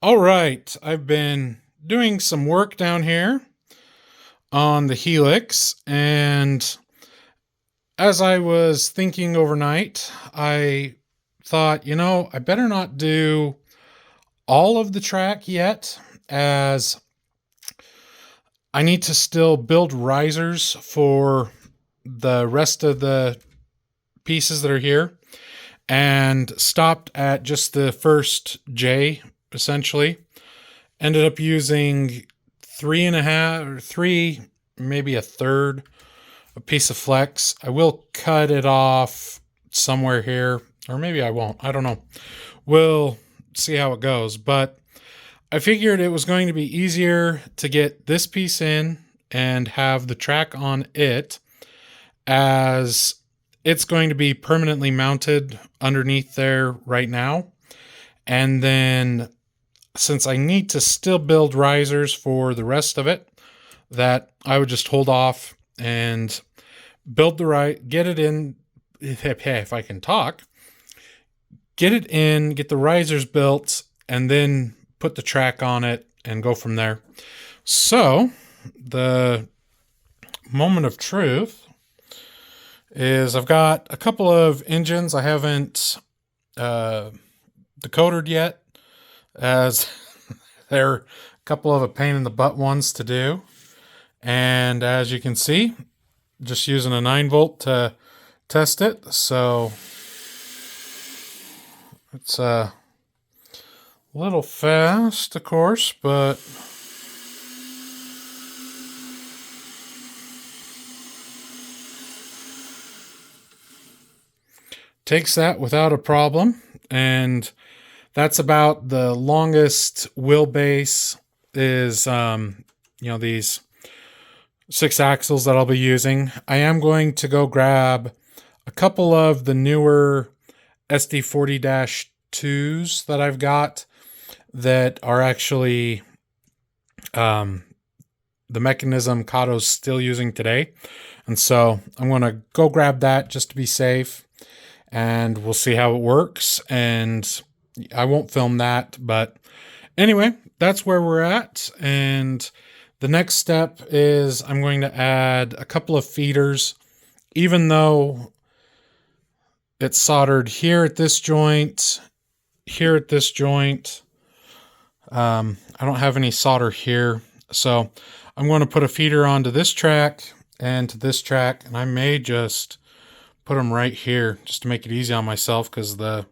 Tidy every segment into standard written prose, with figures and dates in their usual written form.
All right, I've been doing some work down here on the Helix, and as I was thinking overnight, I thought, I better not do all of the track yet, as I need to still build risers for the rest of the pieces that are here, and stopped at just the first J, essentially. Ended up using 3.5 or three, maybe a third, a piece of flex. I will cut it off somewhere here, or maybe I won't. I don't know. We'll see how it goes. But I figured it was going to be easier to get this piece in and have the track on it, as it's going to be permanently mounted underneath there right now. And then, since I need to still build risers for the rest of it, that I would just hold off and build get it in, if I can talk, get it in, get the risers built, and then put the track on it and go from there. So the moment of truth is I've got a couple of engines I haven't decodered yet, as they're a couple of a pain in the butt ones to do. And as you can see, just using a 9-volt to test it. So it's a little fast, of course, but takes that without a problem. And that's about the longest wheelbase is, these 6 axles that I'll be using. I am going to go grab a couple of the newer SD40-2s that I've got that are actually the mechanism Kato's still using today. And so I'm going to go grab that just to be safe, and we'll see how it works. And I won't film that, but anyway, that's where we're at. And the next step is I'm going to add a couple of feeders, even though it's soldered here at this joint, here at this joint. I don't have any solder here. So I'm going to put a feeder onto this track and to this track, and I may just put them right here just to make it easy on myself, because the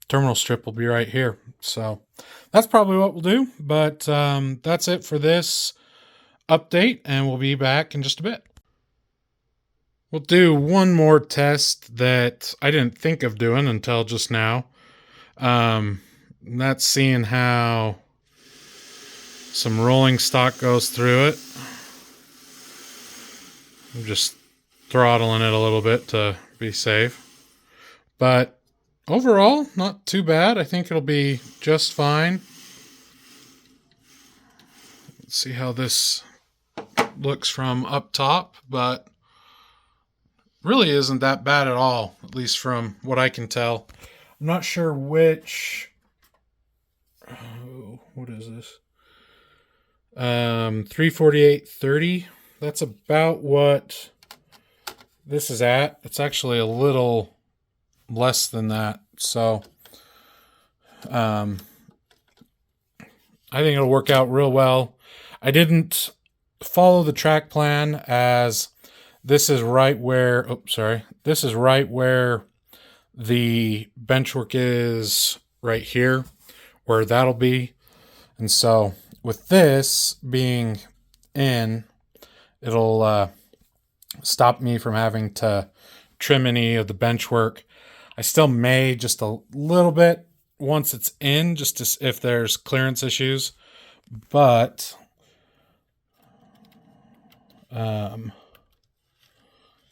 terminal strip will be right here. So that's probably what we'll do. But that's it for this update, and we'll be back in just a bit. We'll do one more test that I didn't think of doing until just now. That's seeing how some rolling stock goes through it. I'm just throttling it a little bit to be safe. But overall, not too bad. I think it'll be just fine. Let's see how this looks from up top, but really isn't that bad at all, at least from what I can tell. I'm not sure which... what is this? 348.30. That's about what this is at. It's actually a little less than that. So I think it'll work out real well. I didn't follow the track plan, as this is right where, this is right where the benchwork is, right here, where that'll be. And so with this being in, it'll stop me from having to trim any of the bench work. I still may just a little bit once it's in, just to, if there's clearance issues. But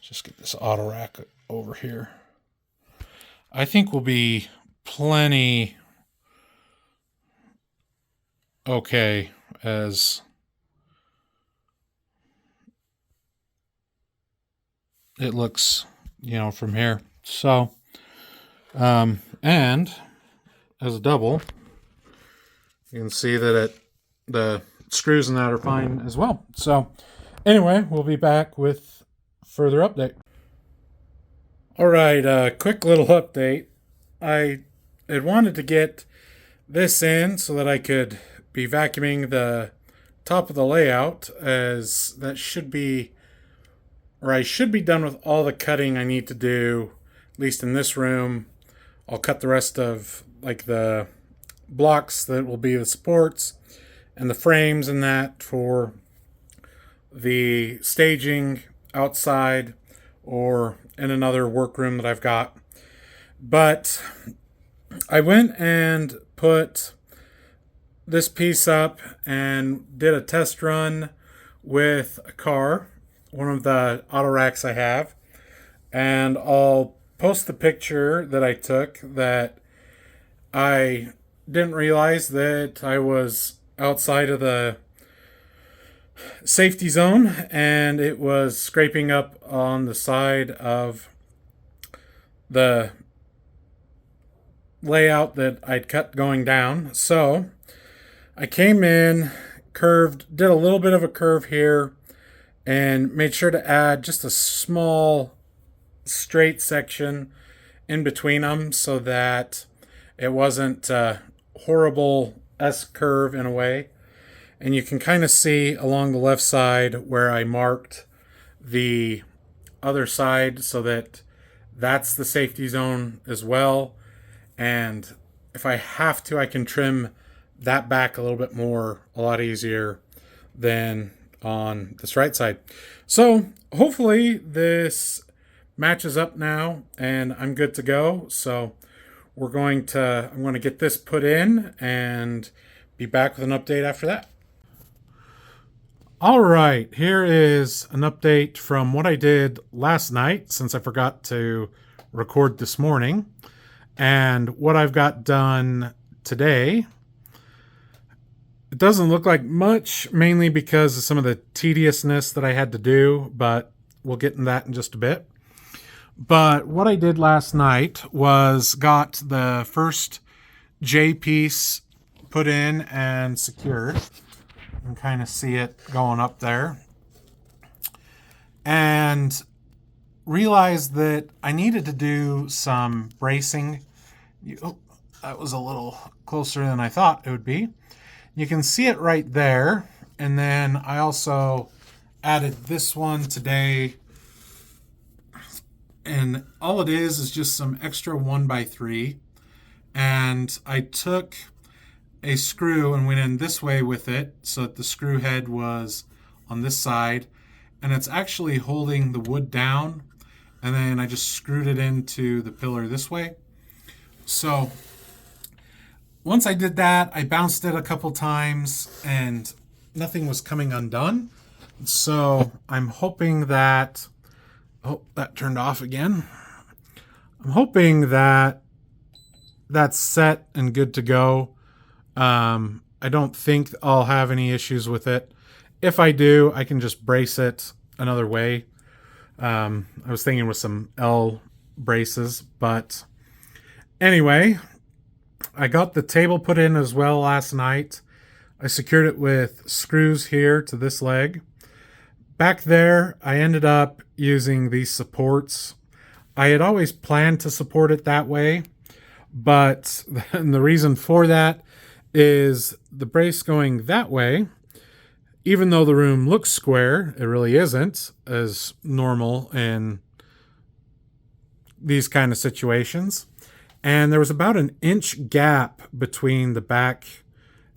just get this auto rack over here. I think we'll be plenty okay, as it looks, from here. So, and as a double, You can see that the screws in that are fine as well. So anyway, we'll be back with further update. All right, quick little update. I had wanted to get this in so that I could be vacuuming the top of the layout, as that should be, or I should be done with all the cutting I need to do, at least in this room. I'll cut the rest of like the blocks that will be the supports and the frames and that for the staging outside or in another workroom that I've got. But I went and put this piece up and did a test run with a car, one of the auto racks I have, and I'll post the picture that I took. That I didn't realize that I was outside of the safety zone and it was scraping up on the side of the layout that I'd cut going down. So I came in, curved, did a little bit of a curve here, and made sure to add just a small straight section in between them so that it wasn't a horrible S curve in a way. And you can kind of see along the left side where I marked the other side so that that's the safety zone as well. And if I have to, I can trim that back a little bit more, a lot easier than on this right side. So hopefully this matches up now and I'm good to go. So I'm going to get this put in and be back with an update after that. All right, here is an update from what I did last night, since I forgot to record this morning, and what I've got done today. It doesn't look like much, mainly because of some of the tediousness that I had to do, but we'll get into that in just a bit. But what I did last night was got the first J piece put in and secured. You can kind of see it going up there. And realized that I needed to do some bracing. Oh, that was a little closer than I thought it would be. You can see it right there. And then I also added this one today. And all it is just some extra 1x3. And I took a screw and went in this way with it so that the screw head was on this side. And it's actually holding the wood down. And then I just screwed it into the pillar this way. So once I did that, I bounced it a couple times and nothing was coming undone. So I'm hoping that, oh, that turned off again. I'm hoping that that's set and good to go. I don't think I'll have any issues with it. If I do, I can just brace it another way. I was thinking with some L braces, but anyway, I got the table put in as well last night. I secured it with screws here to this leg. Back there, I ended up using these supports. I had always planned to support it that way, but the reason for that is the brace going that way, even though the room looks square, it really isn't as normal in these kind of situations. And there was about an inch gap between the back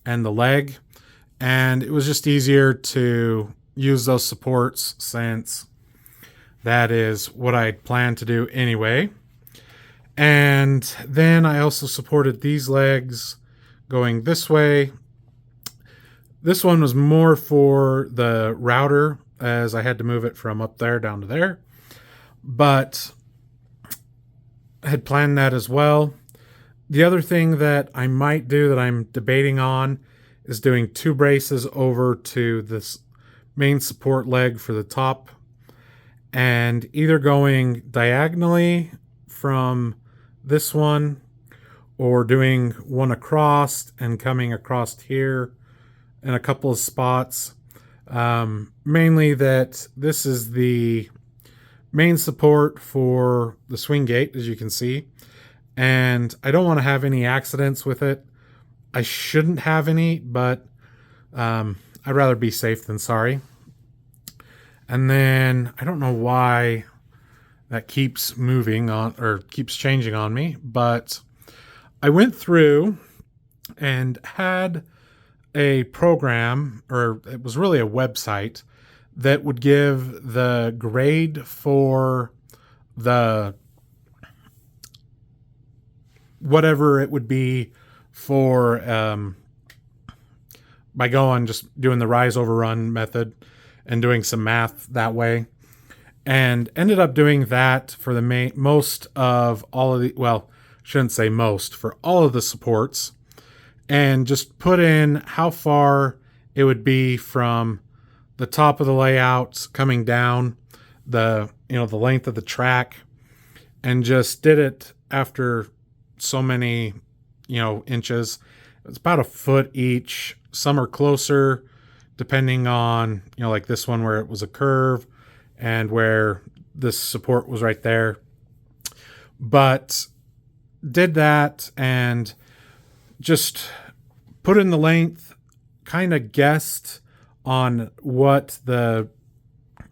and the leg, and it was just easier to use those supports since that is what I'd planned to do anyway. And then I also supported these legs going this way. This one was more for the router, as I had to move it from up there down to there. But I had planned that as well. The other thing that I might do that I'm debating on is doing two braces over to this main support leg for the top, and either going diagonally from this one or doing one across and coming across here in a couple of spots. Mainly that this is the main support for the swing gate, as you can see, and I don't want to have any accidents with it. I shouldn't have any, but I'd rather be safe than sorry. And then I don't know why that keeps moving on or keeps changing on me, but I went through and had a program, or it was really a website, that would give the grade for the whatever it would be for by going just doing the rise over run method and doing some math that way, and ended up doing that for the most of all of the, well, shouldn't say most, for all of the supports, and just put in how far it would be from the top of the layout coming down the, the length of the track, and just did it after so many, inches. It's about a foot each. Some are closer depending on, like this one where it was a curve and where this support was right there. But did that and just put in the length, kind of guessed on what the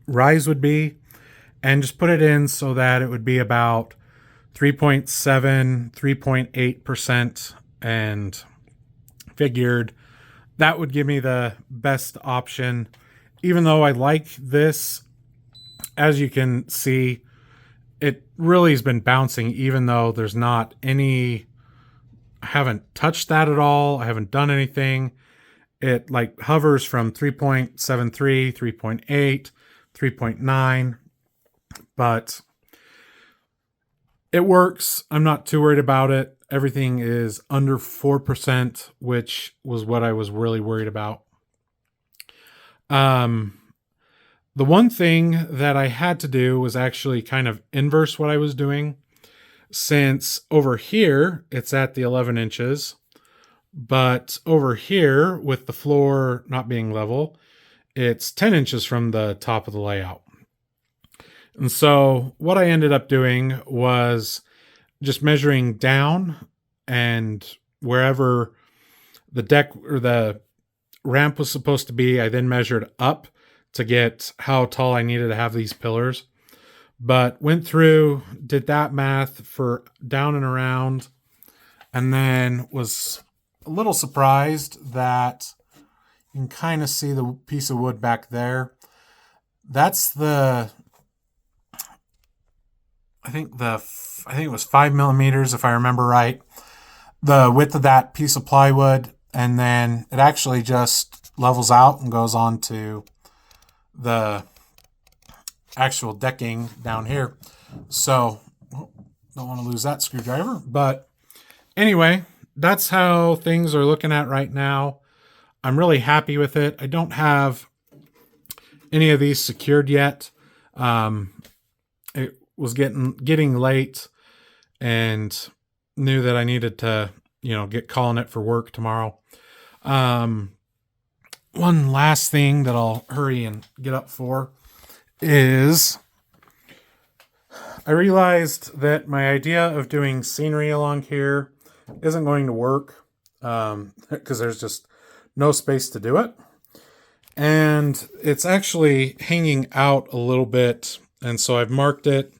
rise would be, and just put it in so that it would be about 3.7, 3.8%, and figured that would give me the best option. Even though I like this, as you can see, it really has been bouncing, even though there's not any, I haven't touched that at all. I haven't done anything. It like hovers from 3.73, 3.8, 3.9, but it works. I'm not too worried about it. Everything is under 4%, which was what I was really worried about. The one thing that I had to do was actually kind of inverse what I was doing, since over here it's at the 11 inches, but over here with the floor not being level, it's 10 inches from the top of the layout. And so what I ended up doing was just measuring down, and wherever the deck or the ramp was supposed to be, I then measured up to get how tall I needed to have these pillars. But went through, did that math for down and around, and then was a little surprised that you can kind of see the piece of wood back there. That's the, I think it was 5 millimeters, if I remember right, the width of that piece of plywood, and then it actually just levels out and goes on to the actual decking down here. So don't want to lose that screwdriver. But anyway, that's how things are looking at right now. I'm really happy with it. I don't have any of these secured yet. It was getting late, and knew that I needed to, get calling it for work tomorrow. One last thing that I'll hurry and get up for is I realized that my idea of doing scenery along here isn't going to work, because there's just no space to do it. And it's actually hanging out a little bit. And so I've marked it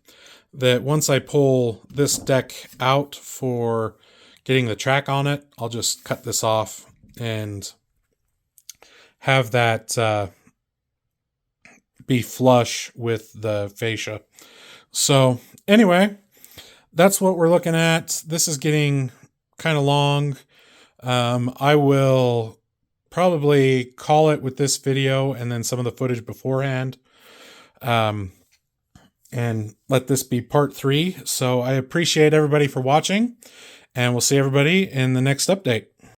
that once I pull this deck out for getting the track on it, I'll just cut this off and have that be flush with the fascia. So anyway, that's what we're looking at. This is getting kind of long. I will probably call it with this video and then some of the footage beforehand. And let this be part 3. So I appreciate everybody for watching, and we'll see everybody in the next update.